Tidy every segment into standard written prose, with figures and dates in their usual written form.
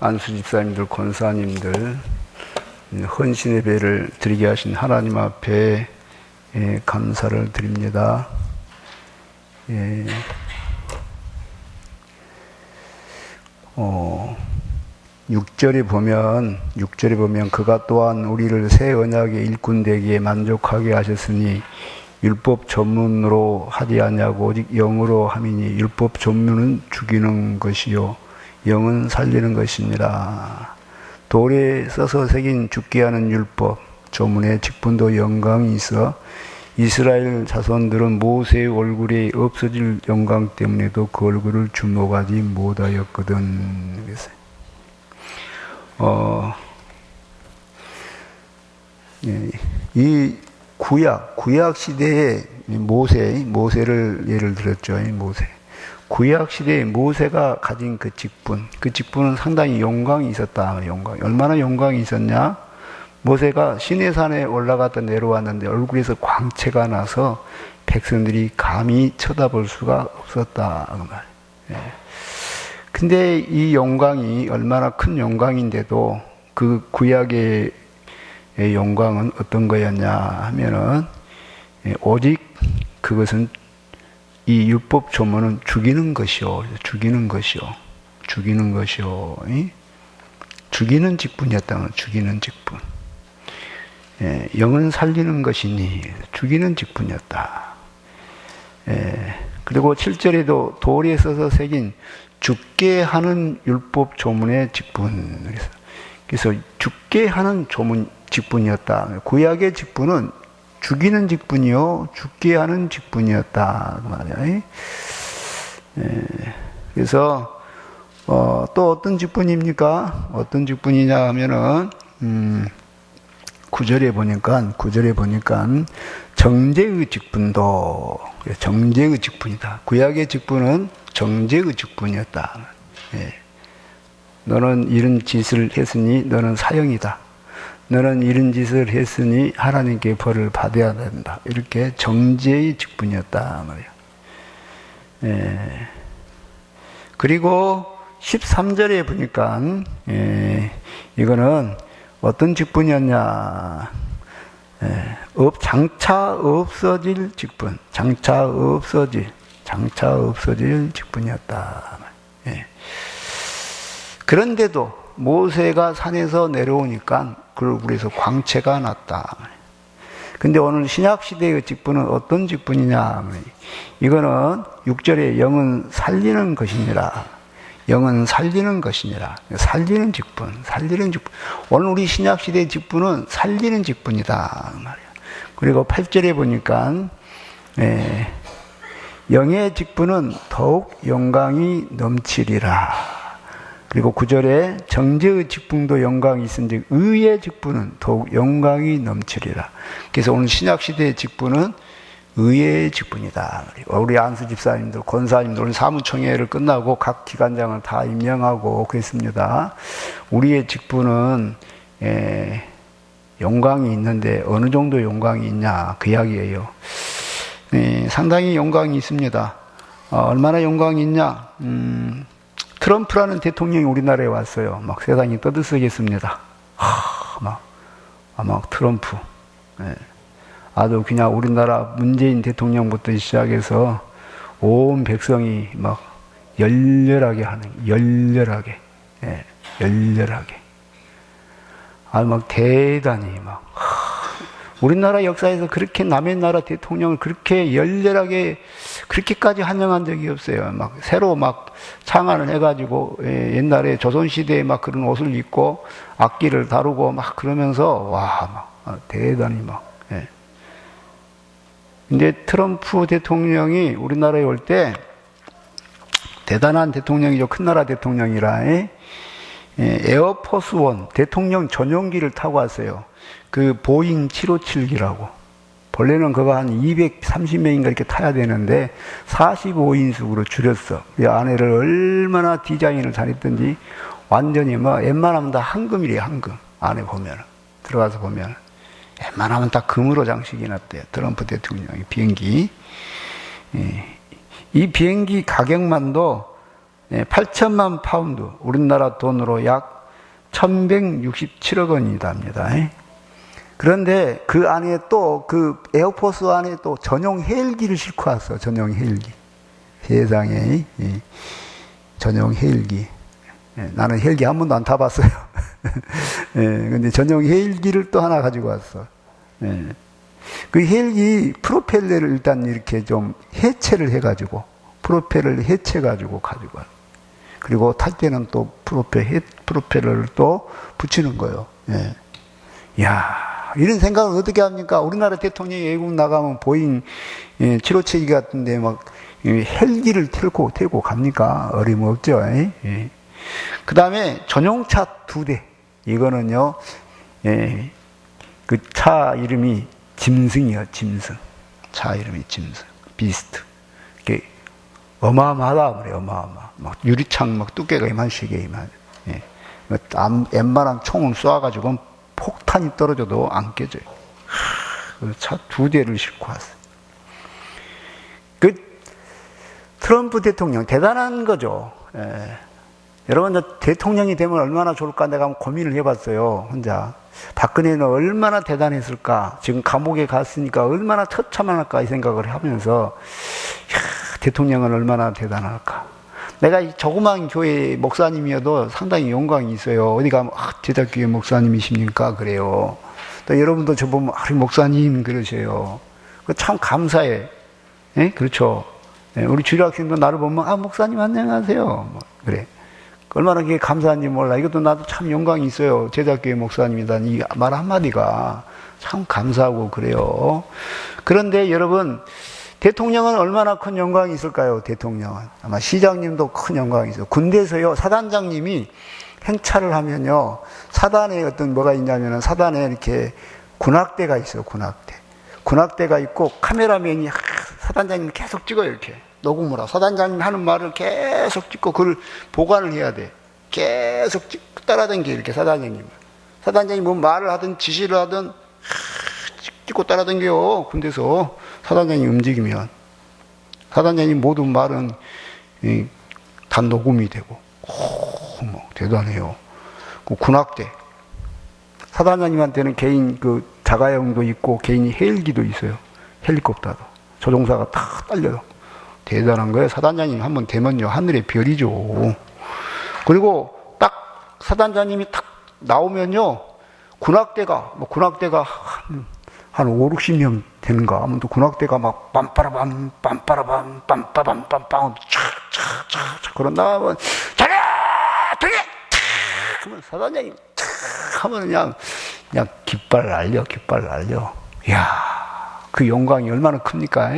안수 집사님들, 권사님들, 헌신 예배를 드리게 하신 하나님 앞에 감사를 드립니다. 6절에 보면 그가 또한 우리를 새 언약의 일꾼 되기에 만족하게 하셨으니 율법 전문으로 하지 아니하고 오직 영으로 함이니 율법 전문은 죽이는 것이요 영은 살리는 것이니라. 돌에 써서 새긴 죽게 하는 율법 조문에 직분도 영광이 있어 이스라엘 자손들은 모세의 얼굴에 없어질 영광 때문에도 그 얼굴을 주목하지 못하였거든. 그래서 이 구약 시대의 모세를 예를 들었죠. 구약 시대의 모세가 가진 그 직분은 상당히 영광이 있었다. 얼마나 영광이 있었냐? 모세가 시내산에 올라갔다 내려왔는데 얼굴에서 광채가 나서 백성들이 감히 쳐다볼 수가 없었다. 그 말이에요. 근데 이 영광이 얼마나 큰 영광인데도 그 구약의 영광은 어떤 거였냐 하면은 오직 그것은 이 율법 조문은 죽이는 것이요. 죽이는 직분이었다는 죽이는 직분. 영은 살리는 것이니 죽이는 직분이었다. 그리고 7절에도 돌에 써서 새긴 죽게 하는 율법 조문의 직분. 그래서 죽게 하는 직분이었다. 구약의 직분은 죽이는 직분이요, 죽게 하는 직분이었다. 그 말이야. 그래서 또 어떤 직분입니까? 어떤 직분이냐 하면은 9절에 보니까 정죄의 직분이다. 구약의 직분은 정죄의 직분이었다. 너는 이런 짓을 했으니 너는 사형이다. 너는 이런 짓을 했으니 하나님께 벌을 받아야 된다. 이렇게 정죄의 직분이었다 말이에요. 그리고 13절에 보니까 이거는 어떤 직분이었냐? 장차 없어질 직분, 장차 없어질 직분이었다. 그런데도 모세가 산에서 내려오니까 그 얼굴에서 광채가 났다. 근데 오늘 신약시대의 직분은 어떤 직분이냐? 이거는 6절에 영은 살리는 것이니라. 살리는 직분. 오늘 우리 신약시대의 직분은 살리는 직분이다. 그리고 8절에 보니까, 영의 직분은 더욱 영광이 넘치리라. 그리고 9절에 정죄의 직분도 영광이 있은즉 의의 직분은 더욱 영광이 넘치리라. 그래서 오늘 신약시대의 직분은 의의 직분이다. 우리 안수 집사님들, 권사님들 오늘 사무총회를 끝나고 각 기관장을 다 임명하고 그랬습니다. 우리의 직분은 영광이 있는데 어느 정도 영광이 있냐 그 이야기예요. 상당히 영광이 있습니다. 얼마나 영광이 있냐? 트럼프라는 대통령이 우리나라에 왔어요. 막 세상이 떠들썩했습니다. 막 트럼프. 아주 그냥 우리나라 문재인 대통령부터 시작해서 온 백성이 막 열렬하게. 아주 막 대단히 막. 우리나라 역사에서 그렇게 남의 나라 대통령을 그렇게 열렬하게 그렇게까지 환영한 적이 없어요. 막 새로 막 창안을 해가지고 옛날에 조선시대에 막 그런 옷을 입고 악기를 다루고 막 그러면서 막 대단히 막. 근데 트럼프 대통령이 우리나라에 올 때 대단한 대통령이죠. 큰 나라 대통령이라 에어포스 원 대통령 전용기를 타고 왔어요. 그 보잉 757기라고. 본래는 그거 한 230명인가 이렇게 타야 되는데 45인승으로 줄였어. 이 안에를 얼마나 디자인을 잘했던지 완전히 뭐 웬만하면 다 황금이래요. 황금. 안에 보면 들어가서 보면 웬만하면 다 금으로 장식이 났대요. 트럼프 대통령의 비행기. 이 비행기 가격만도 8천만 파운드, 우리나라 돈으로 약 1167억 원이 답니다. 그런데 그 안에 또 그 에어포스 안에 또 전용 헬기를 싣고 왔어. 전용 헬기. 세상에 전용 헬기. 나는 헬기 한 번도 안 타봤어요. 근데 전용 헬기를 또 하나 가지고 왔어. 그 헬기 프로펠러를 일단 이렇게 좀 해체를 해가지고 프로펠러를 해체가지고 가지고 왔어. 그리고 탈 때는 또 프로펠러를 또 붙이는 거예요. 이야, 이런 생각을 어떻게 합니까? 우리나라 대통령이 외국 나가면 보잉 757 같은데 막 헬기를 태우고 갑니까? 어림없죠. 그 다음에 전용차 2대. 이거는요, 그 차 이름이 짐승이요, 짐승. 차 이름이 짐승. 비스트. 이게 어마어마하다, 그래, 어마어마. 막 유리창 막 두께가 이만씩에 이만. 웬만한 총을 쏴가지고 폭탄이 떨어져도 안 깨져요. 그 차 2대를 싣고 왔어요. 그 트럼프 대통령 대단한 거죠. 여러분, 저 대통령이 되면 얼마나 좋을까 내가 한번 고민을 해봤어요, 혼자. 박근혜는 얼마나 대단했을까? 지금 감옥에 갔으니까 얼마나 처참할까? 이 생각을 하면서, 대통령은 얼마나 대단할까? 내가 이 조그만 교회 목사님이어도 상당히 영광이 있어요. 어디 가면, 제자교회 목사님이십니까? 그래요. 또 여러분도 저보면, 목사님, 그러세요. 참 감사해. 그렇죠. 우리 주일학생도 나를 보면, 목사님 안녕하세요. 뭐, 그래. 얼마나 그게 감사한지 몰라. 이것도 나도 참 영광이 있어요. 제자교회 목사님이다. 이 말 한마디가 참 감사하고 그래요. 그런데 여러분, 대통령은 얼마나 큰 영광이 있을까요? 대통령은. 아마 시장님도 큰 영광이 있어요. 군대에서요, 사단장님이 행차를 하면요, 사단에 어떤 뭐가 있냐면은 사단에 이렇게 군악대가 있어요. 군악대가 있고 카메라맨이 사단장님 계속 찍어요. 이렇게. 녹음을 하고 사단장님 하는 말을 계속 찍고 그걸 보관을 해야 돼. 계속 따라다니게 이렇게 사단장님 뭐 말을 하든 지시를 하든 찍고 따라다녀요. 군대에서 사단장님 움직이면 사단장님 모든 말은 다 녹음이 되고 뭐 대단해요. 그 군악대 사단장님한테는 개인 그 자가용도 있고 개인 헬기도 있어요. 헬리콥터도 조종사가 다 딸려요. 대단한 거예요. 사단장님 한번 되면요, 하늘의 별이죠. 그리고 딱 사단장님이 딱 나오면요, 군악대가 한 5, 60명 되는가 하면 또 군악대가 막 빰빠라밤 촥촥촥 그런 다음에 자려 되게 하면 사단장님 하면 그냥 깃발 날려. 이야, 그 영광이 얼마나 큽니까?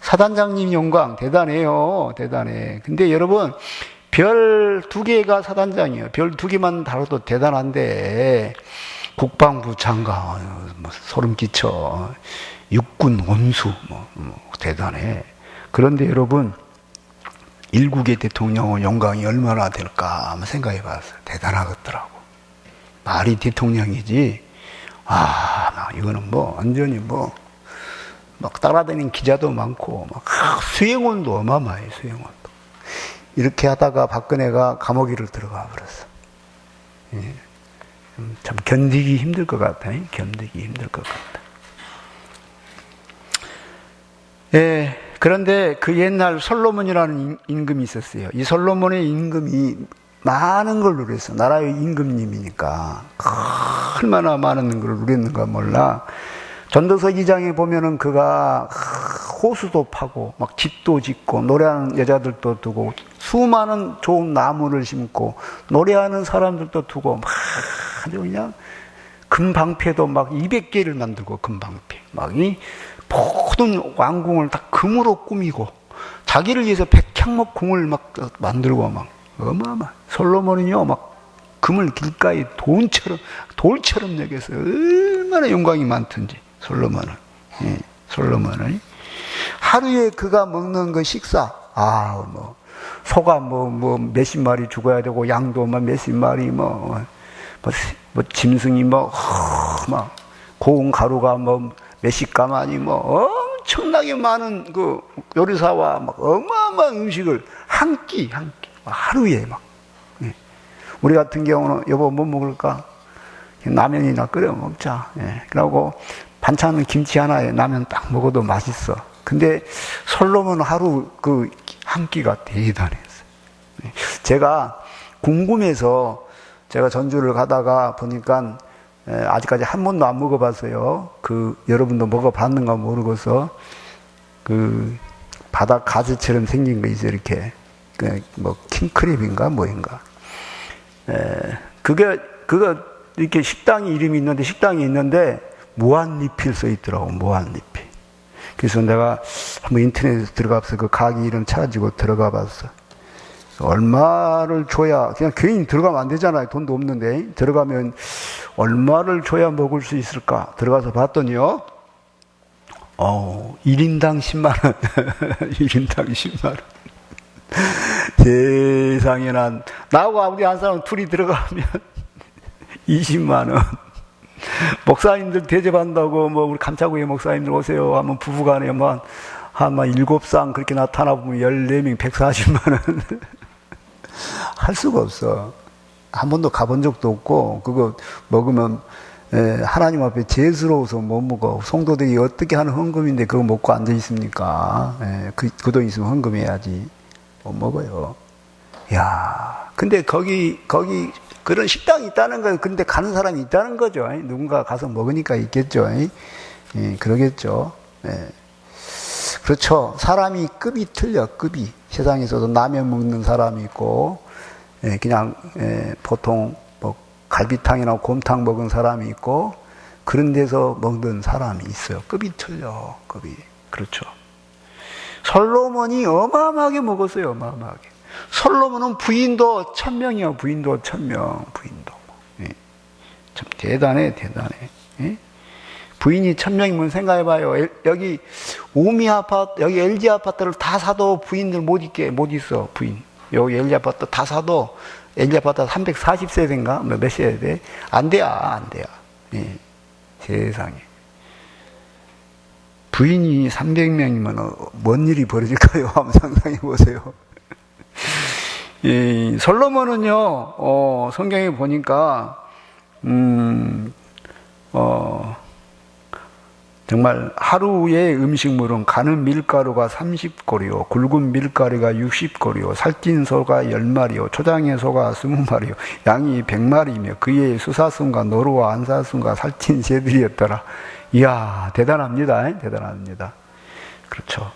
사단장님 영광 대단해요. 대단해. 근데 여러분, 별 2개가 사단장이에요. 별 2개만 달아도 대단한데 국방부 장관 뭐 소름 끼쳐. 육군 원수 뭐 대단해. 그런데 여러분, 일국의 대통령의 영광이 얼마나 될까 한번 생각해 봤어요. 대단하겠더라고. 말이 대통령이지. 이거는 뭐 완전히 막 따라다니는 기자도 많고, 막 수행원도 어마어마해, 수행원도. 이렇게 하다가 박근혜가 감옥에를 들어가 버렸어. 참 견디기 힘들 것 같아. 그런데 그 옛날 솔로몬이라는 임금이 있었어요. 이 솔로몬의 임금이 많은 걸 누렸어. 나라의 임금님이니까. 얼마나 많은 걸 누렸는가 몰라. 전도서 2장에 보면은 그가 호수도 파고 막 집도 짓고 노래하는 여자들도 두고 수많은 좋은 나무를 심고 노래하는 사람들도 두고 막 아주 그냥 금방패도 막 200개를 만들고 금방패 막 이 모든 왕궁을 다 금으로 꾸미고 자기를 위해서 백향목궁을 막 만들고 막 어마어마. 솔로몬은요 막 금을 길가에 돌처럼 여겼어요. 얼마나 영광이 많든지. 솔로몬은. 하루에 그가 먹는 그 식사, 소가 몇십 마리 죽어야 되고, 양도 몇십 마리, 짐승이 고운 가루가 몇십 가마니, 엄청나게 많은 그 요리사와 어마어마한 음식을 한 끼, 하루에 막. 예. 우리 같은 경우는 여보 뭐 먹을까? 라면이나 끓여 먹자. 예. 그러고 반찬은 김치 하나에 라면 딱 먹어도 맛있어. 근데 솔로몬은 하루 그 한 끼가 대단했어요. 예. 제가 궁금해서 제가 전주를 가다가 보니까 아직까지 한 번도 안 먹어봤어요. 여러분도 먹어봤는가 모르고서 바다 가지처럼 생긴 거 있어요. 이렇게 뭐 킹크랩인가 뭐인가. 그거 이렇게 식당이 이름이 있는데 식당이 있는데 무한리필 써 있더라고. 무한리필. 그래서 내가 한번 인터넷에 들어가서 그 가게 이름 찾아지고 들어가 봤어. 얼마를 줘야, 그냥 괜히 들어가면 안 되잖아요. 돈도 없는데. 들어가면 얼마를 줘야 먹을 수 있을까? 들어가서 봤더니요. 1인당 10만원. 1인당 10만원. 세상에 나하고 우리 한 사람 둘이 들어가면 20만원. 목사님들 대접한다고, 우리 감차구의 목사님들 오세요 하면 부부간에 한 7상 그렇게 나타나 보면 14명 140만원. 할 수가 없어. 한 번도 가본 적도 없고, 그거 먹으면, 하나님 앞에 죄스러워서 못 먹어. 성도들이 어떻게 하는 헌금인데 그거 먹고 앉아 있습니까? 그 돈 있으면 헌금해야지. 못 먹어요. 야, 근데 거기, 그런 식당이 있다는 거예요. 근데 가는 사람이 있다는 거죠. 누군가 가서 먹으니까 있겠죠. 그러겠죠. 그렇죠. 사람이 급이 틀려, 급이. 세상에서도 라면 먹는 사람이 있고, 그냥, 보통, 갈비탕이나 곰탕 먹은 사람이 있고, 그런 데서 먹는 사람이 있어요. 급이 틀려, 급이. 그렇죠. 솔로몬이 어마어마하게 먹었어요, 어마어마하게. 솔로몬은 부인도 1000명이요, 부인도 1000명, 부인도. 참 대단해. 부인이 1000명이면 생각해봐요. 여기 오미 아파트, 여기 LG 아파트를 다 사도 부인들 못 있어, 부인. 여기 LG 아파트 다 사도 LG 아파트 340세대인가? 몇 세대? 안 돼요. 세상에. 부인이 300명이면 뭔 일이 벌어질까요? 한번 상상해 보세요. 솔로몬은요, 성경에 보니까, 정말 하루의 음식물은 가는 밀가루가 30고리요, 굵은 밀가루가 60고리요, 살찐 소가 10마리요, 초장의 소가 20마리요, 양이 100마리이며 그의 수사순과 노루와 안사순과 살찐 새들이었더라. 이야, 대단합니다. 그렇죠.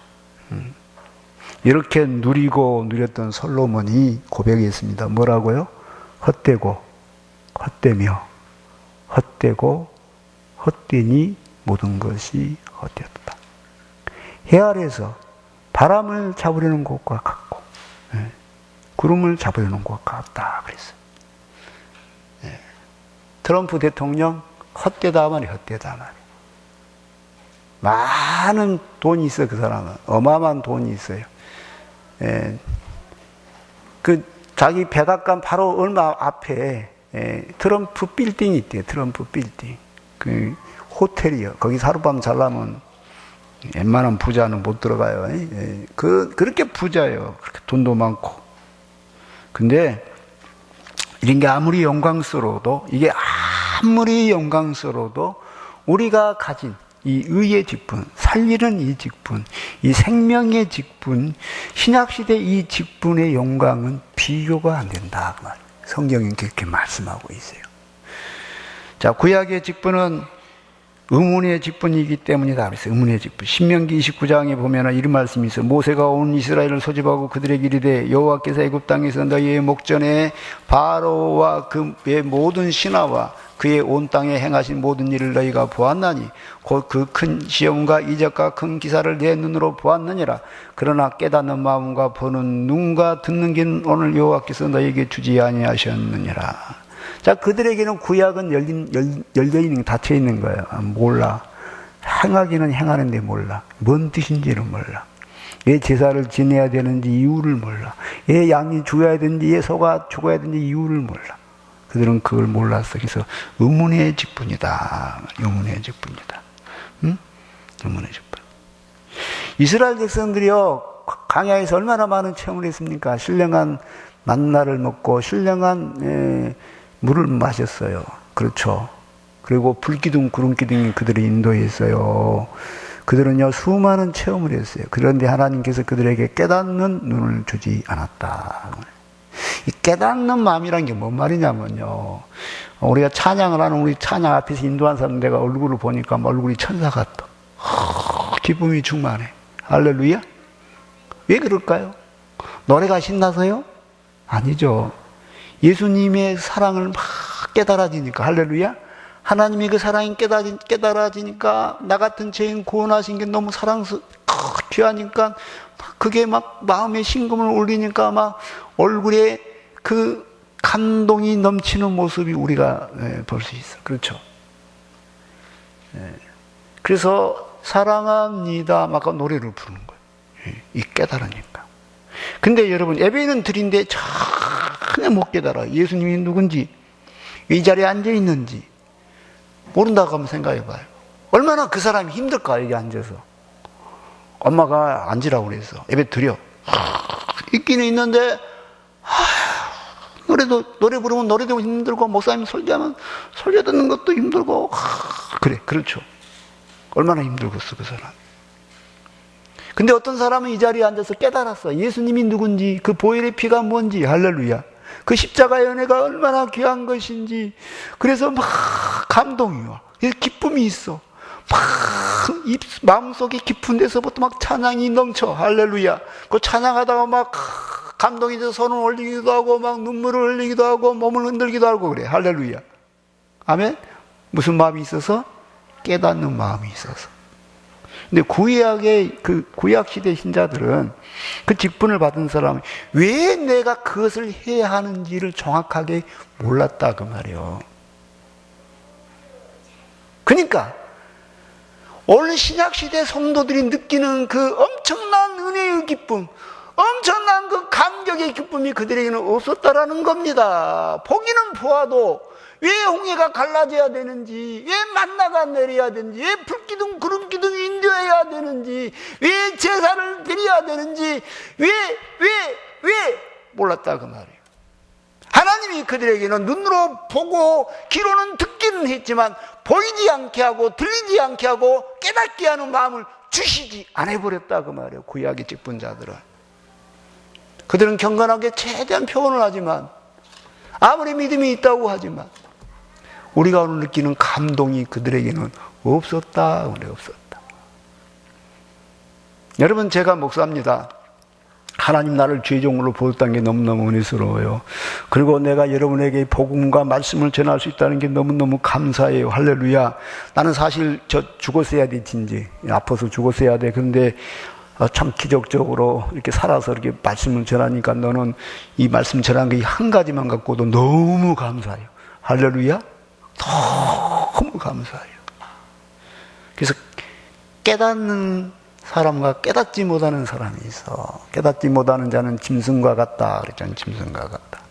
이렇게 누렸던 솔로몬이 고백했습니다. 뭐라고요? 헛되고 헛되니 모든 것이 헛되었다. 해 아래에서 바람을 잡으려는 것과 같고, 구름을 잡으려는 것과 같다 그랬어요. 트럼프 대통령 헛되다 말이에요. 많은 돈이 있어요. 그 사람은 어마어마한 돈이 있어요. 자기 백악관 바로 얼마 앞에 트럼프 빌딩이 있대요. 트럼프 빌딩. 호텔이요. 거기서 하룻밤 자려면 웬만한 부자는 못 들어가요. 그렇게 부자예요. 그렇게 돈도 많고. 근데 이런 게 아무리 영광스러워도 우리가 가진 이 의의 직분, 살리는 이 직분, 이 생명의 직분, 신약시대 이 직분의 영광은 비교가 안 된다. 성경은 그렇게 말씀하고 있어요. 자, 구약의 직분은 의문의 직분이기 때문이다. 그래서 의문의 직분. 신명기 29장에 보면 이런 말씀이 있어요. 모세가 온 이스라엘을 소집하고 그들에게 이르되 여호와께서 애굽 땅에서 너희의 목전에 바로와 그의 모든 신하와 그의 온 땅에 행하신 모든 일을 너희가 보았나니 곧 그 큰 시험과 이적과 큰 기사를 내 눈으로 보았느니라. 그러나 깨닫는 마음과 보는 눈과 듣는 귀는 오늘 여호와께서 너희에게 주지 아니하셨느니라. 자, 그들에게는 구약은 열려 있는, 닫혀 있는 거예요. 몰라. 행하기는 행하는데 몰라. 뭔 뜻인지는 몰라. 왜 제사를 지내야 되는지 이유를 몰라. 왜 양이 죽어야 되는지, 왜 소가 죽어야 되는지 이유를 몰라. 그들은 그걸 몰랐어. 그래서 의문의 직분이다. 의문의 직분이다. 응? 의문의 직분. 이스라엘 백성들이요, 광야에서 얼마나 많은 체험을 했습니까? 신령한 만나를 먹고 신령한 물을 마셨어요. 그렇죠. 그리고 불기둥, 구름기둥이 그들을 인도했어요. 그들은요, 수많은 체험을 했어요. 그런데 하나님께서 그들에게 깨닫는 눈을 주지 않았다. 이 깨닫는 마음이란 게 뭔 말이냐면요. 우리가 찬양을 하는 우리 찬양 앞에서 인도한 사람 내가 얼굴을 보니까 얼굴이 천사 같다. 기쁨이 충만해. 할렐루야? 왜 그럴까요? 노래가 신나서요? 아니죠. 예수님의 사랑을 막 깨달아지니까. 할렐루야? 하나님의 그 사랑이 깨달아지니까 나 같은 죄인 구원하신 게 너무 귀하니까 그게 막 마음에 심금을 울리니까 막 얼굴에 그 감동이 넘치는 모습이 우리가 볼 수 있어. 그렇죠? 그래서 사랑합니다 막 노래를 부르는 거예요. 이 깨달으니까. 근데 여러분, 예배는 드린데 전혀 못 깨달아요. 예수님이 누군지, 이 자리에 앉아 있는지 모른다고 한번 생각해 봐요. 얼마나 그 사람이 힘들까, 여기 앉아서. 엄마가 앉으라고 그랬어. 예배 드려. 있기는 있는데, 노래 부르면 노래도 힘들고, 목사님 설교하면 설교 듣는 것도 힘들고, 그래, 그렇죠. 얼마나 힘들겠어, 그 사람. 근데 어떤 사람은 이 자리에 앉아서 깨달았어. 예수님이 누군지, 그 보혈의 피가 뭔지, 할렐루야. 그 십자가의 은혜가 얼마나 귀한 것인지. 그래서 막 감동이 와. 기쁨이 있어. 막 마음속에 깊은 데서부터 막 찬양이 넘쳐. 할렐루야. 그 찬양하다가 막 감동이 돼서 손을 올리기도 하고 막 눈물을 흘리기도 하고 몸을 흔들기도 하고 그래. 할렐루야. 아멘. 무슨 마음이 있어서? 깨닫는 마음이 있어서. 근데 구약의 그 구약 시대 신자들은 그 직분을 받은 사람이 왜 내가 그것을 해야 하는지를 정확하게 몰랐다 그 말이에요. 그러니까 오늘 신약 시대 성도들이 느끼는 그 엄청난 은혜의 기쁨, 엄청난 그 감격의 기쁨이 그들에게는 없었다라는 겁니다. 보기는 보아도 왜 홍해가 갈라져야 되는지, 왜 만나가 내려야 되는지, 왜 불기둥 구름기둥이 인도해야 되는지, 왜 제사를 드려야 되는지, 왜 몰랐다 그 말이에요. 하나님이 그들에게는 눈으로 보고 귀로는 듣기는 했지만 보이지 않게 하고 들리지 않게 하고 깨닫게 하는 마음을 주시지 않아버렸다 그 말이에요. 구약의 직분자들은. 그들은 경건하게 최대한 표현을 하지만, 아무리 믿음이 있다고 하지만 우리가 오늘 느끼는 감동이 그들에게는 없었다. 없었다. 여러분, 제가 목사입니다. 하나님 나를 죄종으로 보였다는 게 너무너무 은혜스러워요. 그리고 내가 여러분에게 복음과 말씀을 전할 수 있다는 게 너무너무 감사해요. 할렐루야. 나는 사실 죽었어야 돼, 진지. 아파서 죽었어야 돼. 그런데 참 기적적으로 이렇게 살아서 이렇게 말씀을 전하니까 너는 이 말씀 전한 게 한 가지만 갖고도 너무 감사해요. 할렐루야. 너무 감사해요. 그래서 깨닫는 사람과 깨닫지 못하는 사람이 있어. 깨닫지 못하는 자는 짐승과 같다 그랬잖아요. 짐승과 같다.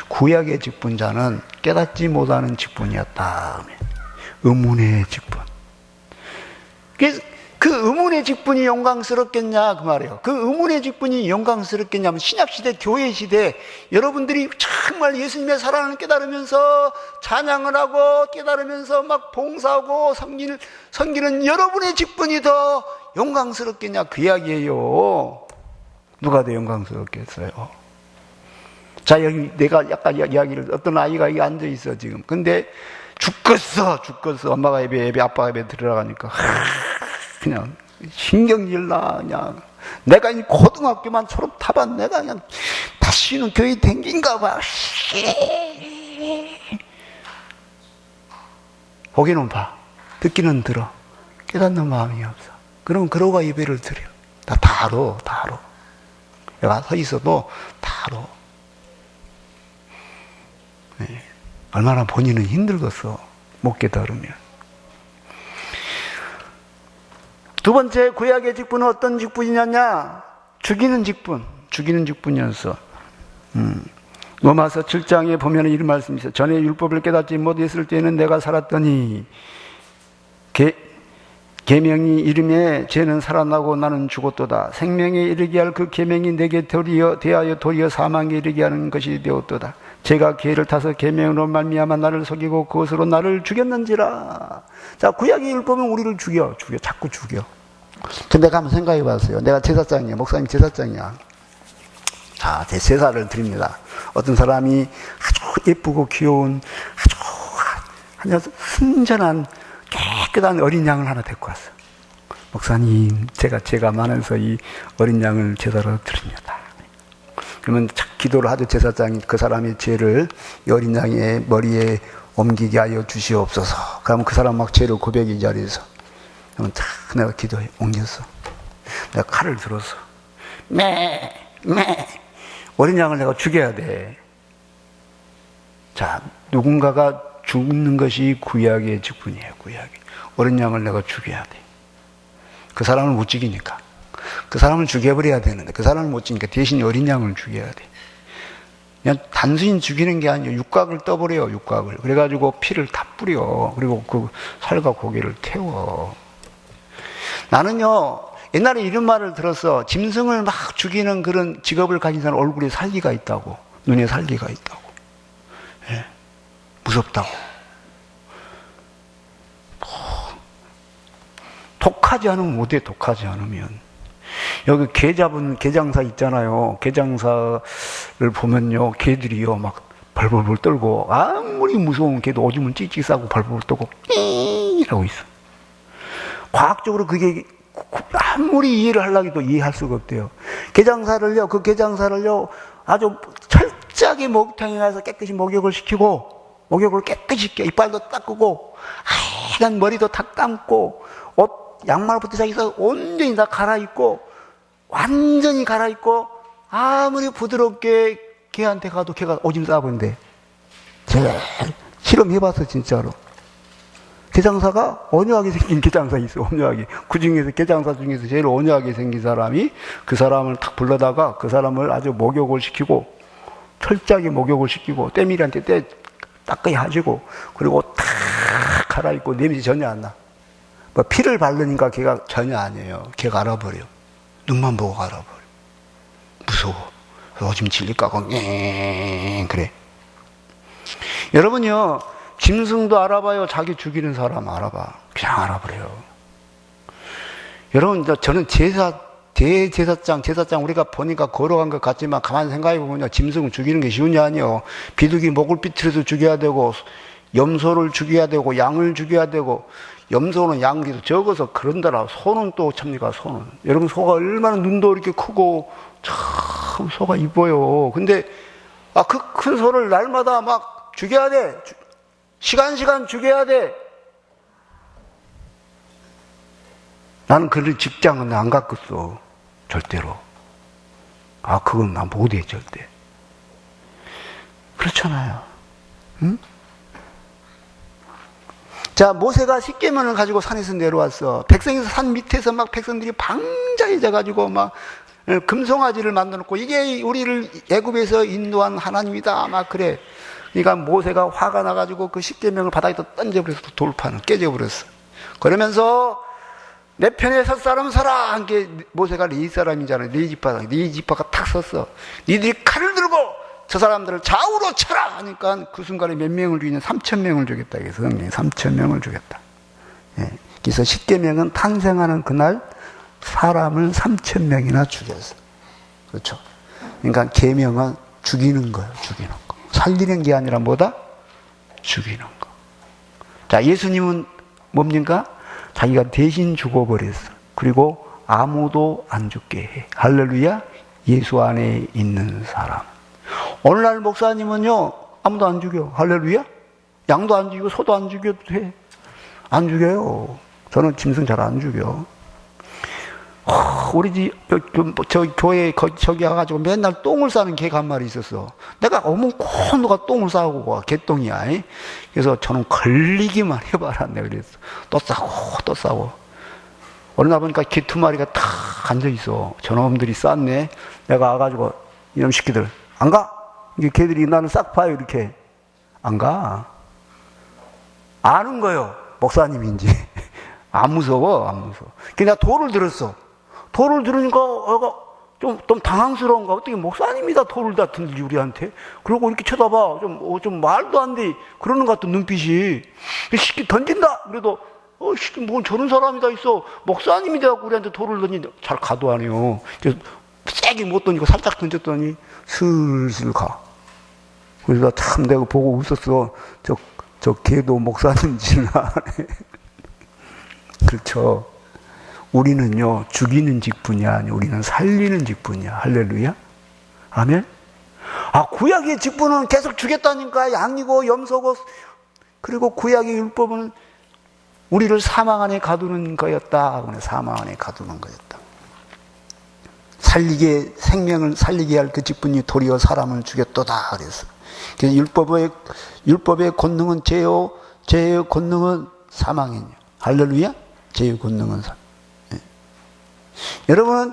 구약의 직분자는 깨닫지 못하는 직분이었다. 의문의 직분. 그래서 그 의문의 직분이 영광스럽겠냐 그 말이에요. 그 의문의 직분이 영광스럽겠냐면 신약시대 교회시대 여러분들이 정말 예수님의 사랑을 깨달으면서 찬양을 하고 깨달으면서 막 봉사하고 섬기는 여러분의 직분이 더 영광스럽겠냐 그 이야기예요. 누가 더 영광스럽겠어요? 자, 여기 내가 약간 이야기를, 어떤 아이가 여기 앉아있어 지금. 근데 죽겠어 엄마가 예배 아빠가 예배 들어가니까 그냥 신경질 나. 그냥 내가 이 고등학교만 졸업하면 내가 그냥 다시는 교회 댕긴가 봐. 보기는 봐, 듣기는 들어. 깨닫는 마음이 없어. 그럼 그러고 예배를 드려. 다 알아. 내가 서 있어도 다 알아. 네. 얼마나 본인은 힘들겠어, 못 깨달으면. 두 번째 구약의 직분은 어떤 직분이냐냐? 죽이는 직분이었어. 로마서 7장에 보면 이런 말씀이 있어요. 전에 율법을 깨닫지 못했을 때는 내가 살았더니 계명이 이름에 죄는 살아나고 나는 죽었도다. 생명에 이르게 할 그 계명이 내게 대하여 도리어 사망에 이르게 하는 것이 되었도다. 제가 개를 타서 계명으로 말미암아 나를 속이고 그것으로 나를 죽였는지라. 자, 구약의 율법은 우리를 죽여, 자꾸 죽여. 근데 내가 한번 생각해 봤어요. 내가 제사장이야, 목사님 제사장이야. 자, 제 제사를 드립니다. 어떤 사람이 아주 예쁘고 귀여운 아주 순전한 깨끗한 어린 양을 하나 데리고 왔어. 목사님, 제가 많아서 이 어린 양을 제사로 드립니다. 그러면 기도를 하죠. 제사장이 그 사람의 죄를 이 어린 양의 머리에 옮기게 하여 주시옵소서. 그러면 그 사람 막 죄를 고백이 자리에서. 그러면 탁 내가 기도해 옮겼어. 내가 칼을 들었어. 어린 양을 내가 죽여야 돼. 자, 누군가가 죽는 것이 구약의 직분이에요. 구약이. 어린 양을 내가 죽여야 돼. 그 사람을 못 죽이니까. 그 사람을 죽여버려야 되는데 그 사람을 못 죽이니까 대신 어린 양을 죽여야 돼. 그냥 단순히 죽이는 게 아니에요. 육각을 떠버려요. 육각을. 그래가지고 피를 다 뿌려. 그리고 그 살과 고기를 태워. 나는요, 옛날에 이런 말을 들었어. 짐승을 막 죽이는 그런 직업을 가진 사람 얼굴에 살기가 있다고. 눈에 살기가 있다고. 예. 무섭다고. 독하지 않으면 못해. 독하지 않으면. 여기 개 잡은 개장사 있잖아요. 개장사를 보면요, 개들이요 막 벌벌벌 떨고, 아무리 무서운 개도 오줌을 찍찍 싸고 벌벌벌 떨고 이라고 있어. 과학적으로 그게 아무리 이해를 하려고 해도 이해할 수가 없대요. 개장사를요, 그 개장사를요 아주 철저하게 목욕탕에 가서 깨끗이 목욕을 시키고, 목욕을 깨끗이 시켜. 이빨도 닦고 하얀 머리도 다 감고, 옷 양말부터 시작해서 온전히 다 갈아입고, 완전히 갈아입고, 아무리 부드럽게 개한테 가도 개가 오줌 싸본데. 제가 실험해봤어, 진짜로. 개장사가 온유하게 생긴 개장사 있어, 온유하게. 그 중에서, 개장사 중에서 제일 온유하게 생긴 사람이 그 사람을 탁 불러다가 그 사람을 아주 목욕을 시키고, 철저하게 목욕을 시키고, 때밀이한테 따끔히 하시고, 그리고 탁 갈아입고, 냄새 전혀 안 나. 뭐 피를 바르니까 걔가 전혀 아니에요. 걔가 알아버려. 눈만 보고 알아버려. 무서워. 오줌 질릴까고 그래. 여러분요, 짐승도 알아봐요. 자기 죽이는 사람 알아봐. 그냥 알아버려요. 여러분, 저는 대제사장 우리가 보니까 걸어간 것 같지만 가만히 생각해 보면요, 짐승을 죽이는 게 쉬운 게 아니에요. 비둘기 목을 삐뚤어서 죽여야 되고, 염소를 죽여야 되고, 양을 죽여야 되고, 염소는 양기도 적어서 그런다라. 소는 또 참니까, 소는. 여러분, 소가 얼마나 눈도 이렇게 크고, 참, 소가 이뻐요. 근데, 그 큰 소를 날마다 막 죽여야 돼. 시간 죽여야 돼. 나는 그런 직장은 안 갖겠어. 절대로. 그건 난 못해, 절대. 그렇잖아요. 응? 자, 모세가 십계명을 가지고 산에서 내려왔어. 백성에서 산 밑에서 막 백성들이 방자해져가지고 막 금송아지를 만들어놓고, 이게 우리를 애굽에서 인도한 하나님이다 막 그래. 그러니까 모세가 화가 나가지고 그 십계명을 바닥에다 던져버려서 돌판을 깨져버렸어. 그러면서 내 편에 설 사람 서라 한 게 모세가 레위 사람이잖아요. 레위 지파가 탁 섰어. 니들이 칼을 들고 저 사람들을 좌우로 쳐라 하니까 그 순간에 몇 명을 죽이냐? 3,000명을 죽였다. 그래서 3,000명을 죽였다. 예. 그래서 십계명은 탄생하는 그날 사람을 3,000명이나 죽였어. 그렇죠. 그러니까 계명은 죽이는 거예요. 죽이는 거. 살리는 게 아니라 뭐다? 죽이는 거. 자, 예수님은 뭡니까? 자기가 대신 죽어버렸어. 그리고 아무도 안 죽게 해. 할렐루야. 예수 안에 있는 사람. 오늘날 목사님은요, 아무도 안 죽여. 할렐루야. 양도 안 죽이고 소도 안 죽여도 돼. 안 죽여요. 저는 짐승 잘 안 죽여. 우리 저 교회 저기 와가지고 맨날 똥을 싸는 개가 한 마리 있었어. 내가 어머 누가 똥을 싸고 와. 개똥이야. 그래서 저는 걸리기만 해봐라. 내가 그랬어. 또 싸고. 어느 날 보니까 개 2마리가 탁 앉아있어. 저놈들이 쌌네. 내가 와가지고 이놈 새끼들 안 가? 이게 개들이 나는 싹 봐요. 이렇게 안 가. 아는 거요. 목사님인지 안 무서워, 안 무서워. 그러니까 돌을 들었어. 돌을 들으니까 좀 당황스러운가. 어떻게 목사님이다 돌을 다 던지지 우리한테. 그러고 이렇게 쳐다봐. 좀 말도 안 돼. 그러는 것 같아 눈빛이. 시키 던진다. 그래도 뭐 저런 사람이 다 있어. 목사님이 돼갖고 우리한테 돌을 던진다. 잘 가도 안 해요. 그래서 세게 못 던지고 살짝 던졌더니 슬슬 가. 그래서 참 내가 보고 웃었어. 저 걔도 목사님인지는 아네. 그렇죠. 우리는요, 죽이는 직분이 아니에요. 우리는 살리는 직분이야. 할렐루야. 아멘. 구약의 직분은 계속 죽였다니까. 양이고 염소고. 그리고 구약의 율법은 우리를 사망 안에 가두는 거였다. 사망 안에 가두는 거였다. 생명을 살리게 할 그 직분이 도리어 사람을 죽였도다. 그래서. 그래서 율법의 권능은 죄의 권능은 사망이냐. 할렐루야. 죄의 권능은 사망. 여러분,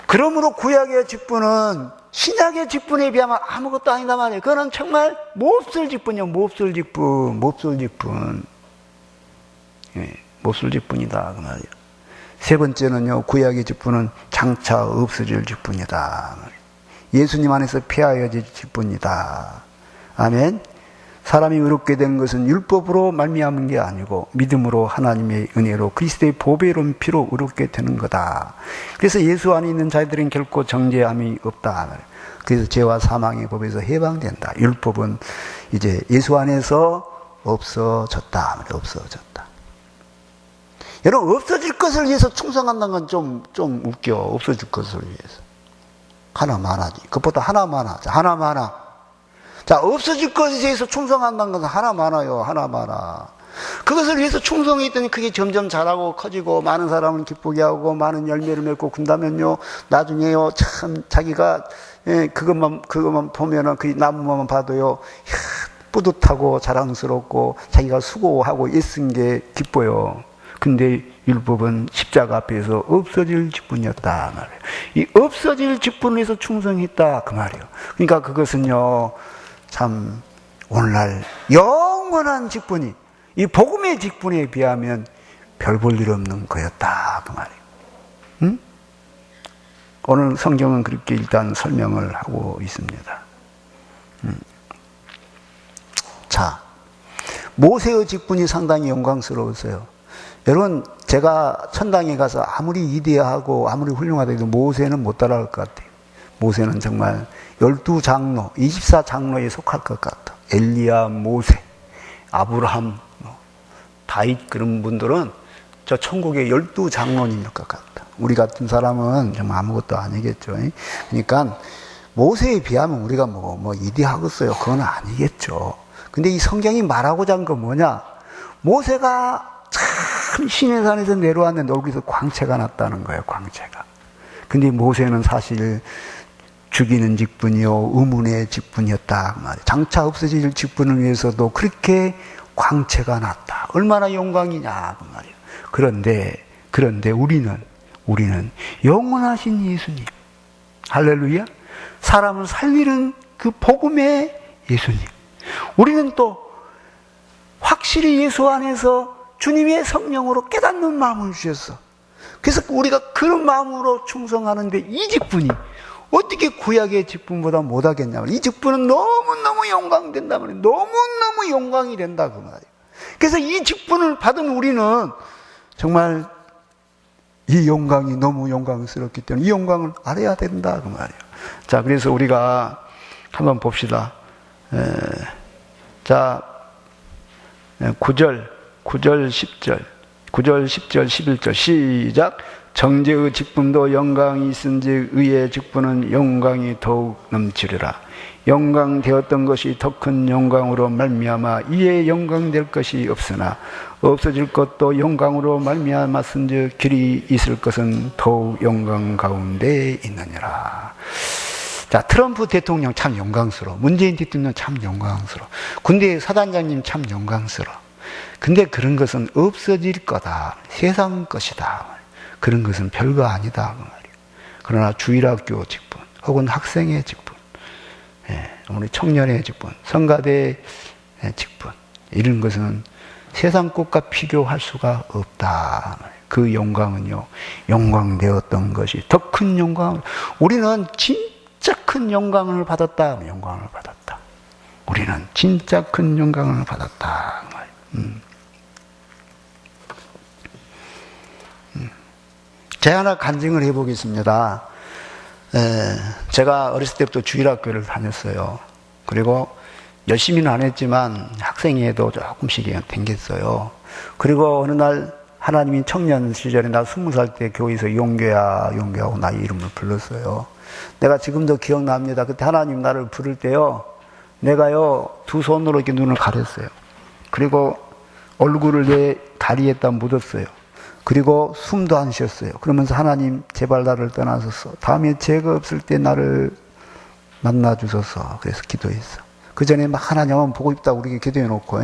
그러므로 구약의 직분은 신약의 직분에 비하면 아무것도 아니다 말이에요. 그거는 정말 몹쓸 직분이요. 몹쓸 직분. 몹쓸 직분이다. 그 말이에요. 세 번째는요, 구약의 직분은 장차 없어질 직분이다. 예수님 안에서 폐하여질 직분이다. 아멘. 사람이 의롭게 된 것은 율법으로 말미암은 게 아니고 믿음으로 하나님의 은혜로 그리스도의 보배로운 피로 의롭게 되는 거다. 그래서 예수 안에 있는 자들은 결코 정죄함이 없다. 그래서 죄와 사망의 법에서 해방된다. 율법은 이제 예수 안에서 없어졌다. 여러분, 없어질 것을 위해서 충성한다는 건 좀 웃겨. 없어질 것을 위해서. 하나만 하지. 그것보다 하나만 하자. 하나만 하나. 자, 없어질 것에 대해서 충성한다는 것은 하나 많아요. 하나 많아. 그것을 위해서 충성이 있더니 그게 점점 자라고 커지고 많은 사람을 기쁘게 하고 많은 열매를 맺고 그런다면요, 나중에요, 참 자기가 그것만 보면은 그 나무만 봐도요, 뿌듯하고 자랑스럽고 자기가 수고하고 애쓴 게 기뻐요. 근데 율법은 십자가 앞에서 없어질 직분이었다 말이에요. 이 없어질 직분을 위해서 충성했다 그 말이에요. 그러니까 그것은요, 참 오늘날 영원한 직분이 이 복음의 직분에 비하면 별 볼 일 없는 거였다 그 말이에요. 응? 오늘 성경은 그렇게 일단 설명을 하고 있습니다. 자, 모세의 직분이 상당히 영광스러웠어요. 여러분, 제가 천당에 가서 아무리 이대하고 아무리 훌륭하다 해도 모세는 못 따라갈 것 같아요. 모세는 정말 12장로, 24장로에 속할 것 같다. 엘리야, 모세, 아브라함, 다윗 그런 분들은 저 천국의 12장로님일 것 같다. 우리 같은 사람은 정말 아무것도 아니겠죠. 그러니까 모세에 비하면 우리가 뭐 이대하겠어요. 그건 아니겠죠. 근데 이 성경이 말하고자 한 건 뭐냐? 모세가 참 신의 산에서 내려왔는데 얼굴에서 광채가 났다는 거예요. 광채가. 근데 모세는 사실 죽이는 직분이요, 의문의 직분이었다. 장차 없어질 직분을 위해서도 그렇게 광채가 났다. 얼마나 영광이냐 그 말이에요. 그런데 우리는 영원하신 예수님, 할렐루야, 사람을 살리는 그 복음의 예수님. 우리는 또 확실히 예수 안에서 주님의 성령으로 깨닫는 마음을 주셨어. 그래서 우리가 그런 마음으로 충성하는데 이 직분이 어떻게 구약의 직분보다 못하겠냐. 이 직분은 너무너무 영광된다 말이에요. 너무너무 영광이 된다 그 말이에요. 그래서 이 직분을 받은 우리는 정말 이 영광이 너무 영광스럽기 때문에 이 영광을 알아야 된다 그 말이에요. 자, 그래서 우리가 한번 봅시다. 자, 9절, 10절, 11절 시작. 정죄의 직분도 영광이 있은즉 의의 직분은 영광이 더욱 넘치리라. 영광되었던 것이 더 큰 영광으로 말미암아 이에 영광될 것이 없으나 없어질 것도 영광으로 말미암았은즉 길이 있을 것은 더욱 영광 가운데 있느니라. 자, 트럼프 대통령 참 영광스러워. 문재인 대통령 참 영광스러워. 군대 사단장님 참 영광스러워. 근데 그런 것은 없어질 거다. 세상 것이다. 그런 것은 별거 아니다. 그 말이에요. 그러나 주일학교 직분, 혹은 학생의 직분, 우리 청년의 직분, 성가대의 직분, 이런 것은 세상 것과 비교할 수가 없다. 그 영광은요, 영광되었던 것이 더 큰 영광을, 우리는 진짜 큰 영광을 받았다. 영광을 받았다. 우리는 진짜 큰 영광을 받았다. 제가 하나 간증을 해보겠습니다. 제가 어렸을 때부터 주일학교를 다녔어요. 그리고 열심히는 안 했지만 학생회도 조금씩 댕겼어요. 그리고 어느 날 하나님이 청년 시절에 나 20살 때 교회에서 용교야 하고 나의 이름을 불렀어요. 내가 지금도 기억납니다. 그때 하나님 나를 부를 때요, 내가요 두 손으로 이렇게 눈을 가렸어요. 그리고 얼굴을 내 다리에다 묻었어요. 그리고 숨도 안 쉬었어요. 그러면서 하나님 제발 나를 떠나소서. 다음에 죄가 없을 때 나를 만나주소서. 그래서 기도했어. 그 전에 막 하나님 한번 보고 있다고 우리에게 기도해놓고,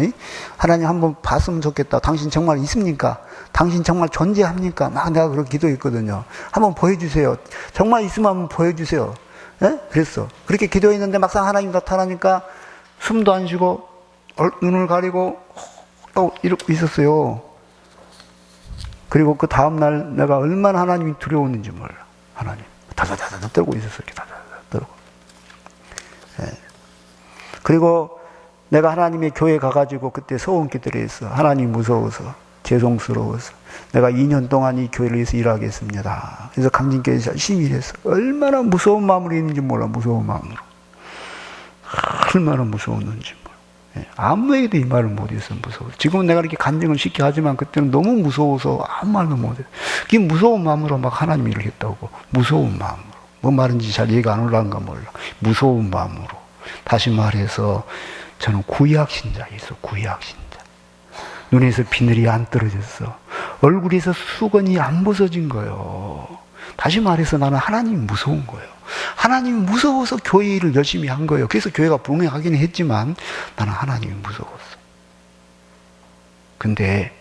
하나님 한번 봤으면 좋겠다. 당신 정말 있습니까? 당신 정말 존재합니까? 막 내가 그렇게 기도했거든요. 한번 보여주세요. 정말 있으면 한번 보여주세요. 그랬어. 그렇게 기도했는데 막상 하나님 나타나니까 숨도 안 쉬고 눈을 가리고 이러고 있었어요. 그리고 그 다음날 내가 얼마나 하나님이 두려웠는지 몰라. 하나님 다다다다 떨고 있었어요. 이렇게 다다다 떨고. 그리고 내가 하나님의 교회 가가지고 그때 소원기도를 했어. 하나님 무서워서, 죄송스러워서 내가 2년 동안 이 교회를 위해서 일하겠습니다. 그래서 강진교회에서 열심히 일했어. 얼마나 무서운 마음으로 했는지 몰라. 무서운 마음으로. 얼마나 무서웠는지 몰라. 아무에게도 이 말을 못해서 무서워. 지금은 내가 이렇게 간증을 쉽게 하지만 그때는 너무 무서워서 아무 말도 못해. 그 무서운 마음으로 막 하나님 일을 했다고. 무서운 마음으로. 뭐 말인지 잘 이해가 안 올라간가 몰라. 무서운 마음으로. 다시 말해서 저는 구약신자였어. 구약신자. 눈에서 비늘이 안 떨어졌어. 얼굴에서 수건이 안 벗어진 거예요. 다시 말해서 나는 하나님이 무서운 거예요. 하나님이 무서워서 교회 일을 열심히 한 거예요. 그래서 교회가 부흥하기는 했지만 나는 하나님이 무서웠어. 근데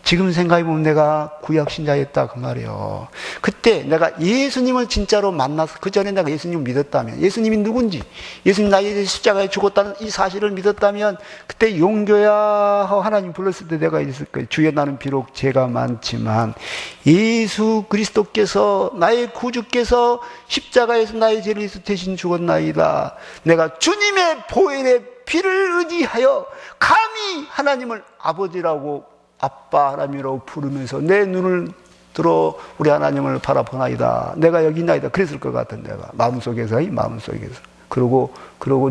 지금 생각해보면 내가 구약신자였다 그 말이에요. 그때 내가 예수님을 진짜로 만나서, 그 전에 내가 예수님을 믿었다면, 예수님이 누군지, 예수님 나에 대해 십자가에 죽었다는 이 사실을 믿었다면, 그때 용교야 하고 하나님 불렀을 때 내가 있을 거예요. 주여 나는 비록 죄가 많지만 예수 그리스도께서, 나의 구주께서 십자가에서 나의 죄를 위해서 대신 죽었나이다. 내가 주님의 보혈의 피를 의지하여 감히 하나님을 아버지라고, 아빠 하나님이라고 부르면서 내 눈을 들어 우리 하나님을 바라보나이다. 내가 여기 있나이다. 그랬을 것 같은 내가 마음속에서. 그러고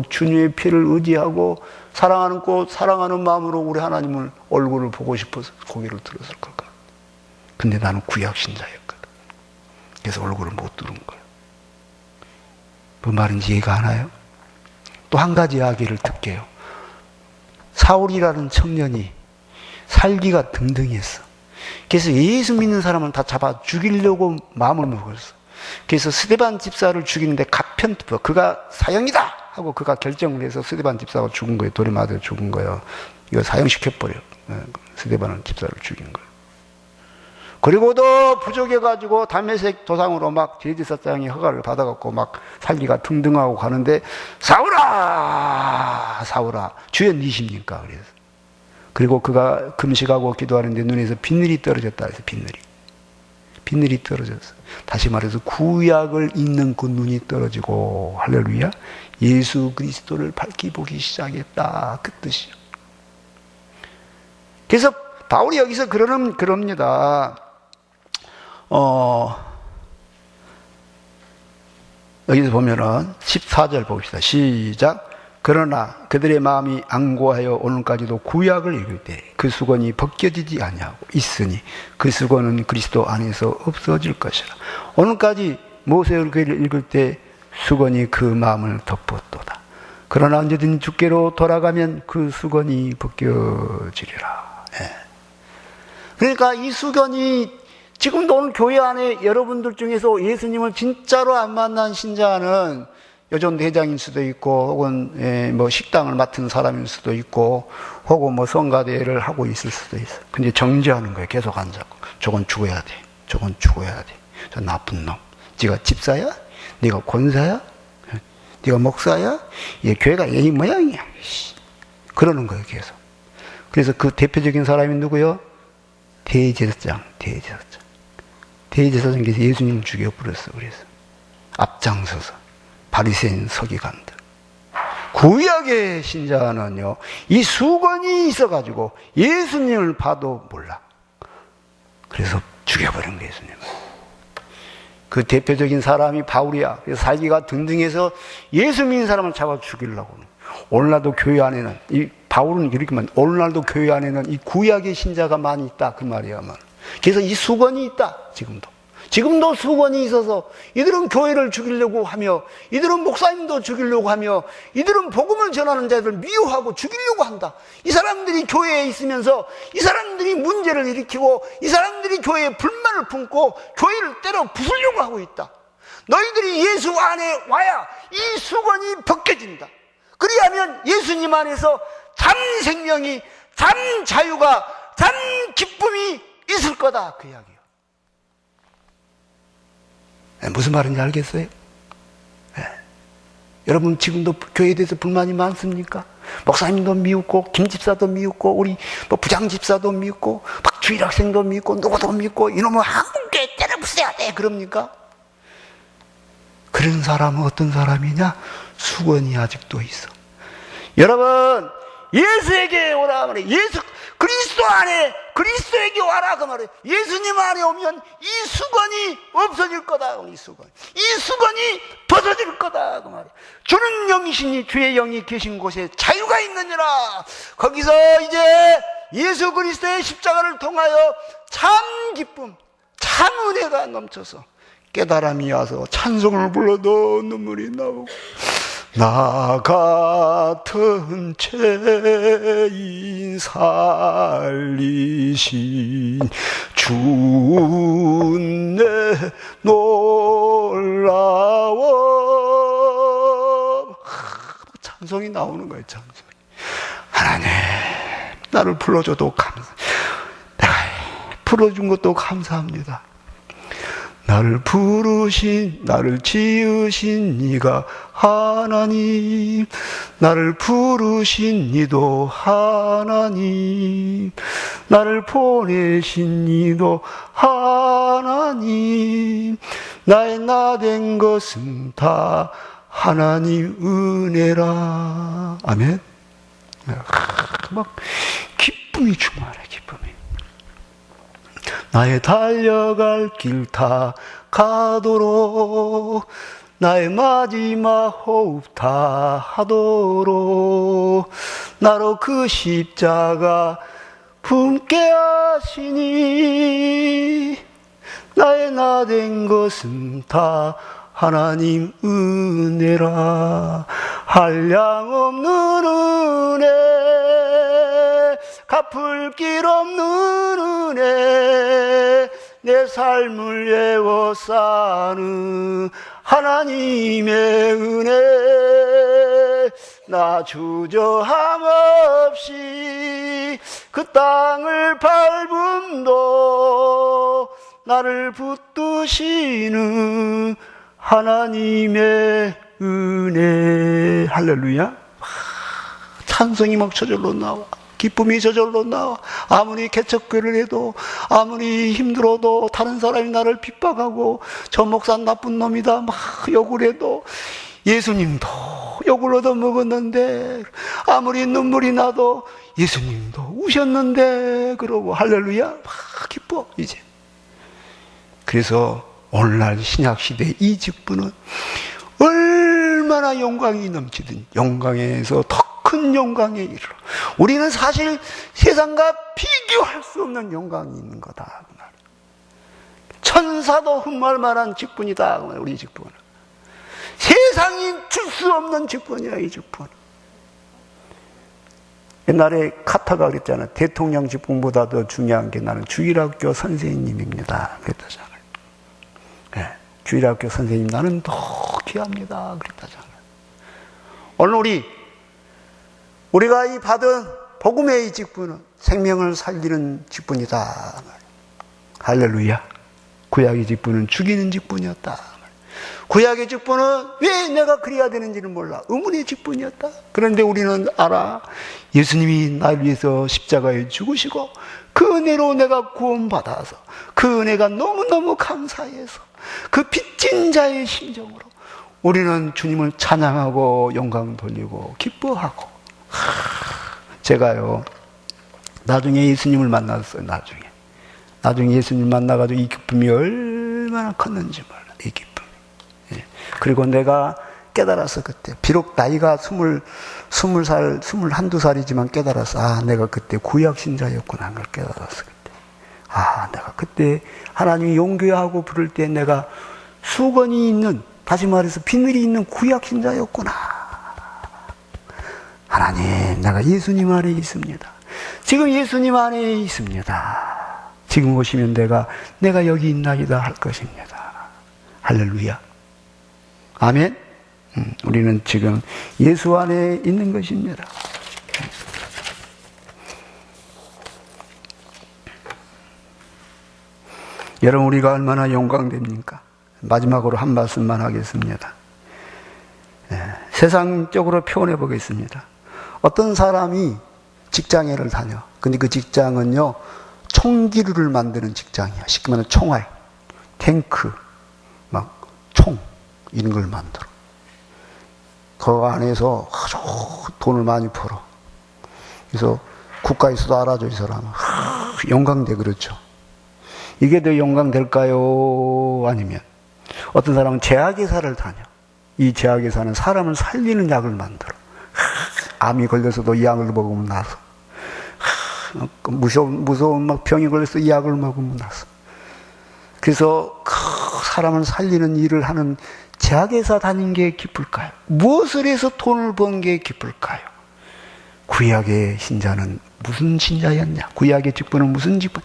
주님의 피를 의지하고 사랑하는 마음으로 우리 하나님을 얼굴을 보고 싶어서 고개를 들었을 것 같아. 근데 나는 구약신자였거든. 그래서 얼굴을 못 들은 거야. 뭐 말인지 이해가 안 와요? 또 한 가지 이야기를 듣게요. 사울이라는 청년이 살기가 등등했어. 그래서 예수 믿는 사람을 다 잡아 죽이려고 마음을 먹었어. 그래서 스데반 집사를 죽이는데 가편투표, 그가 사형이다 하고 그가 결정을 해서 스데반 집사가 죽은 거예요. 돌에 맞아 죽은 거예요. 이거 사형시켜버려. 스데반 집사를 죽인 거예요. 그리고도 부족해가지고 다메섹 도상으로 막 제지사장이 허가를 받아갖고 막 살기가 등등하고 가는데, 사울아 주여 니십니까? 그래서. 그리고 그가 금식하고 기도하는데 눈에서 비늘이 떨어졌다 해서 비늘이 떨어졌어. 다시 말해서 구약을 읽는 그 눈이 떨어지고, 할렐루야, 예수 그리스도를 밝히 보기 시작했다 그 뜻이요. 그래서 바울이 여기서 그럽니다. 여기서 보면은 14절 봅시다. 시작. 그러나 그들의 마음이 안고하여 오늘까지도 구약을 읽을 때 그 수건이 벗겨지지 아니하고 있으니 그 수건은 그리스도 안에서 없어질 것이라. 오늘까지 모세를 읽을 때 수건이 그 마음을 덮었도다. 그러나 언제든 주께로 돌아가면 그 수건이 벗겨지리라. 그러니까 이 수건이 지금도 오늘 교회 안에 여러분들 중에서 예수님을 진짜로 안 만난 신자는 여전 회장일 수도 있고, 혹은 뭐 식당을 맡은 사람일 수도 있고, 혹은 뭐 성가대를 하고 있을 수도 있어. 근데 정죄하는 거예요. 계속 앉아고. 저건 죽어야 돼. 저건 죽어야 돼. 저 나쁜 놈. 네가 집사야? 네가 권사야? 네가 목사야? 얘 교회가 얘 모양이야. 그러는 거예요. 계속. 그래서 그 대표적인 사람이 누구요? 대제사장. 대제사장께서 예수님을 죽여버렸어. 그래서 앞장서서 바리새인 서기관들. 구약의 신자는요, 이 수건이 있어가지고 예수님을 봐도 몰라. 그래서 죽여버린 거예요, 예수님을. 그 대표적인 사람이 바울이야. 그래서 살기가 등등해서 예수 믿는 사람을 잡아 죽이려고. 오늘날도 교회 안에는, 이 바울은 이렇게만, 오늘날도 교회 안에는 이 구약의 신자가 많이 있다. 그 말이야. 그래서 이 수건이 있다. 지금도 수건이 있어서 이들은 교회를 죽이려고 하며, 이들은 목사님도 죽이려고 하며, 이들은 복음을 전하는 자들 미워하고 죽이려고 한다. 이 사람들이 교회에 있으면서 이 사람들이 문제를 일으키고 이 사람들이 교회에 불만을 품고 교회를 때려 부수려고 하고 있다. 너희들이 예수 안에 와야 이 수건이 벗겨진다. 그리하면 예수님 안에서 참 생명이, 참 자유가, 참 기쁨이 있을 거다. 그 이야기예요. 무슨 말인지 알겠어요? 네. 여러분 지금도 교회에 대해서 불만이 많습니까? 목사님도 미웠고, 김집사도 미웠고, 우리 부장집사도 미웠고, 주일학생도 미웠고, 누구도 미웠고, 이놈은 한국교회 때려 부숴야 돼. 그럽니까? 그런 사람은 어떤 사람이냐? 수건이 아직도 있어. 여러분, 예수에게 오라 말해. 예수 그리스도 안에, 그리스도에게 와라 그 말이에요. 예수님 안에 오면 이 수건이 없어질 거다. 이 수건이 벗어질 거다 그 말이에요. 주는 영이시니 주의 영이 계신 곳에 자유가 있느니라. 거기서 이제 예수 그리스도의 십자가를 통하여 참 기쁨, 참 은혜가 넘쳐서 깨달음이 와서 찬송을 불러도 눈물이 나오고, 나 같은 죄인 살리신 주내 놀라워. 찬송이 나오는 거예요. 찬송이. 하나님 나를 불러줘도 감사, 내가 불러준 것도 감사합니다. 나를 부르신, 나를 지으신 이가 하나님, 나를 부르신 이도 하나님, 나를 보내신 이도 하나님, 나의 나 된 것은 다 하나님 은혜라. 아멘. 막 기쁨이 충만해. 기쁨이. 나의 달려갈 길 다 가도록, 나의 마지막 호흡 다 하도록, 나로 그 십자가 품게 하시니, 나의 나 된 것은 다 하나님 은혜라. 한량없는 은혜, 갚을 길 없는 은혜, 내 삶을 에워싸는 하나님의 은혜. 나 주저함 없이 그 땅을 밟음도 나를 붙드시는 하나님의 은혜. 할렐루야. 찬송이 막 저절로 나와. 기쁨이 저절로 나와. 아무리 개척교를 해도, 아무리 힘들어도, 다른 사람이 나를 핍박하고 저 목사 나쁜 놈이다 막 욕을 해도, 예수님도 욕을 얻어먹었는데, 아무리 눈물이 나도 예수님도 우셨는데, 그러고 할렐루야. 막 기뻐 이제. 그래서 오늘날 신약시대의 이 직분은 얼마나 영광이 넘치든 영광에서 더 큰 영광에 이르러, 우리는 사실 세상과 비교할 수 없는 영광이 있는 거다. 천사도 흠모할 만한 직분이다. 우리 직분은 세상이 줄 수 없는 직분이야. 이 직분. 옛날에 카타가 그랬잖아. 대통령 직분보다 더 중요한 게 나는 주일학교 선생님입니다. 그랬다잖아요. 네, 주일학교 선생님 나는 더 귀합니다. 그랬다잖아요. 오늘 우리가 이 받은 복음의 이 직분은 생명을 살리는 직분이다. 할렐루야. 구약의 직분은 죽이는 직분이었다. 구약의 직분은 왜 내가 그래야 되는지는 몰라. 의문의 직분이었다. 그런데 우리는 알아. 예수님이 나를 위해서 십자가에 죽으시고 그 은혜로 내가 구원받아서 그 은혜가 너무너무 감사해서 그 빚진 자의 심정으로 우리는 주님을 찬양하고 영광 돌리고 기뻐하고. 제가요 나중에 예수님을 만났어요. 나중에 예수님을 만나가지고 이 기쁨이 얼마나 컸는지 몰라. 이 기쁨. 예. 그리고 내가 깨달았어. 그때 비록 나이가 21살 깨달았어. 내가 그때 구약 신자였구나 하는 걸 깨달았어. 그때 내가 그때 하나님이 용교하고 부를 때 내가 수건이 있는, 다시 말해서 비늘이 있는 구약 신자였구나. 하나님, 내가 예수님 안에 있습니다. 지금 예수님 안에 있습니다. 지금 오시면 내가 여기 있나이다 할 것입니다. 할렐루야. 아멘. 우리는 지금 예수 안에 있는 것입니다. 여러분, 우리가 얼마나 영광됩니까? 마지막으로 한 말씀만 하겠습니다. 세상적으로 표현해 보겠습니다. 어떤 사람이 직장에를 다녀. 근데 그 직장은요, 총기류를 만드는 직장이야. 쉽게 말하면 총알, 탱크, 총, 이런 걸 만들어. 그 안에서 아주 돈을 많이 벌어. 그래서 국가에서도 알아줘, 이 사람은. 영광돼, 그렇죠. 이게 더 영광될까요? 아니면 어떤 사람은 제약회사를 다녀. 이 제약회사는 사람을 살리는 약을 만들어. 암이 걸려서도 이 약을 먹으면 나서, 무서운 병이 걸려서 이 약을 먹으면 나서. 그래서 사람을 살리는 일을 하는 제약회사 다닌 게 기쁠까요? 무엇을 해서 돈을 번 게 기쁠까요? 구약의 신자는 무슨 신자였냐? 구약의 직분은 무슨 직분?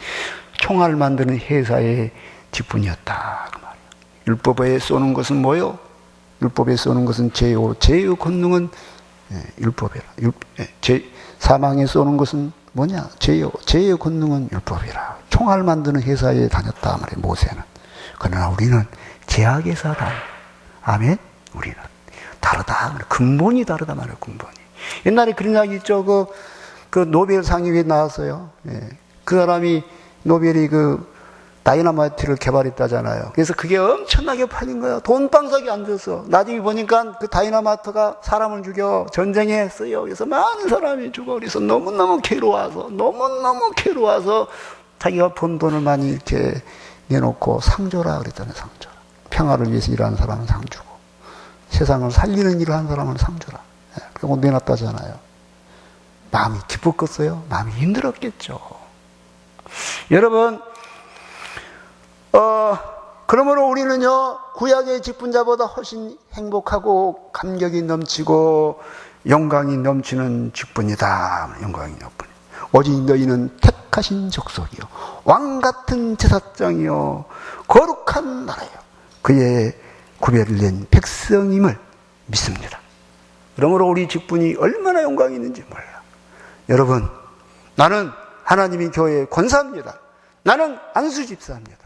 총알 만드는 회사의 직분이었다. 그 말이에요. 율법에 쏘는 것은 뭐요? 율법에 쏘는 것은 죄요. 죄의 권능은 율법이라. 사망에 쏘는 것은 뭐냐? 죄요. 죄의 권능은 율법이라. 총알 만드는 회사에 다녔다 말이에요. 모세는. 그러나 우리는 제약회사다. 아멘? 우리는 다르다. 근본이 다르다 말이에요. 근본이. 옛날에 그런 이야기 있죠. 그 노벨상이 왜 나왔어요? 그 사람이 노벨이 다이너마이트를 개발했다잖아요. 그래서 그게 엄청나게 팔린 거예요. 돈방석이 안 줬어. 나중에 보니까 그 다이너마이트가 사람을 죽여. 전쟁에 쓰여. 그래서 많은 사람이 죽어. 그래서 너무너무 괴로워서 자기가 번 돈을 많이 이렇게 내놓고 상줘라 그랬잖아요. 상줘라. 평화를 위해서 일하는 사람은 상 주고, 세상을 살리는 일을 하는 사람은 상 줘라. 그리고 내놨다잖아요. 마음이 기뻤겠어요? 마음이 힘들었겠죠. 여러분, 그러므로 우리는요, 구약의 직분자보다 훨씬 행복하고 감격이 넘치고 영광이 넘치는 직분이다. 영광이 넘치는. 오직 너희는 택하신 족속이요, 왕같은 제사장이요, 거룩한 나라요, 그의 구별을 낸 백성임을 믿습니다. 그러므로 우리 직분이 얼마나 영광이 있는지 몰라. 여러분, 나는 하나님의 교회의 권사입니다. 나는 안수집사입니다.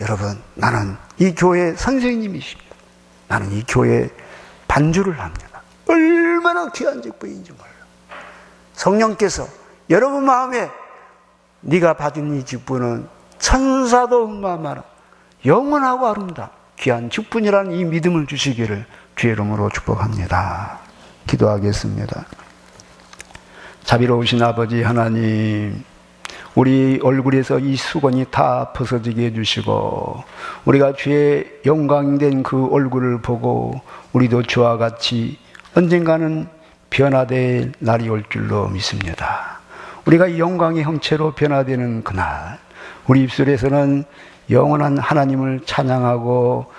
여러분, 나는 이 교회 선생님이십니다. 나는 이 교회에 반주를 합니다. 얼마나 귀한 직분인지 몰라. 성령께서 여러분 마음에 네가 받은 이 직분은 천사도 흠모하마라 영원하고 아름다 귀한 직분이라는 이 믿음을 주시기를 주의 이름으로 축복합니다. 기도하겠습니다. 자비로우신 아버지 하나님, 우리 얼굴에서 이 수건이 다 벗어지게 해주시고 우리가 주의 영광된 그 얼굴을 보고 우리도 주와 같이 언젠가는 변화될 날이 올 줄로 믿습니다. 우리가 이 영광의 형체로 변화되는 그날, 우리 입술에서는 영원한 하나님을 찬양하고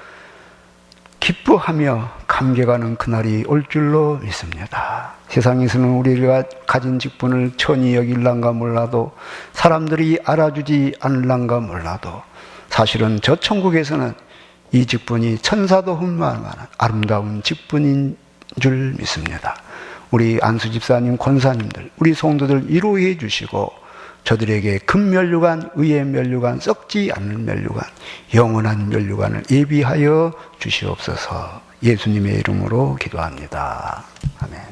기뻐하며 감격하는 그날이 올 줄로 믿습니다. 세상에서는 우리가 가진 직분을 천히 여길란가 몰라도, 사람들이 알아주지 않을란가 몰라도, 사실은 저 천국에서는 이 직분이 천사도 흠모할 만한 아름다운 직분인 줄 믿습니다. 우리 안수 집사님, 권사님들, 우리 성도들 위로해 주시고 저들에게 금면류관, 의의 면류관, 썩지 않는 면류관, 영원한 면류관을 예비하여 주시옵소서. 예수님의 이름으로 기도합니다. 아멘.